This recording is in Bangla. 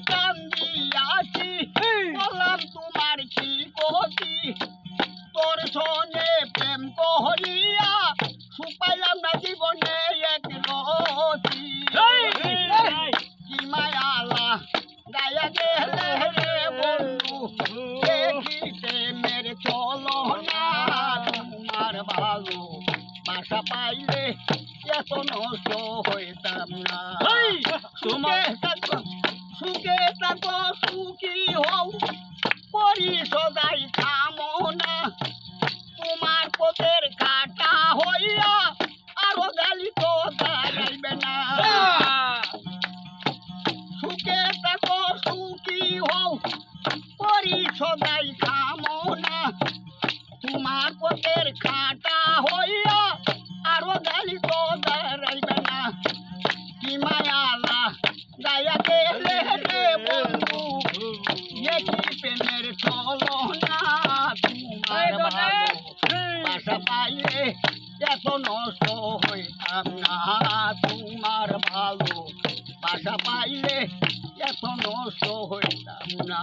প্রাণ দিয়াছি বললাম তোমার কি গতি তোর সঙ্গে প্রেম করিয়া সুখ পাইলাম না জীবনে এক রতি কি মায়ালা গায়া গেলে রে বন্ধু দেখিতে মেরে চলো না তোমার ভালো বাসা পাইলে এত নষ্ট হইতাম না সুখে থাকো সুখী হও করি সদাই কামনা তোমার পথের কাটা হইয়া আরো গালি তো দাঁড়াইবে না সুখে থাকো সুখী হও করি সদাই কামনা তোমার পথের কাটা হইয়া আরো গালি তো দাঁড়াইবে না কি মায়ালা গায়া গেলে রে বন্ধু একই প্রেমের চলো না তোমার ভালো বাসা পাইলে এত নষ্ট হইতাম না তোমার ভালো বাসা পাইলে এত নষ্ট হইতাম না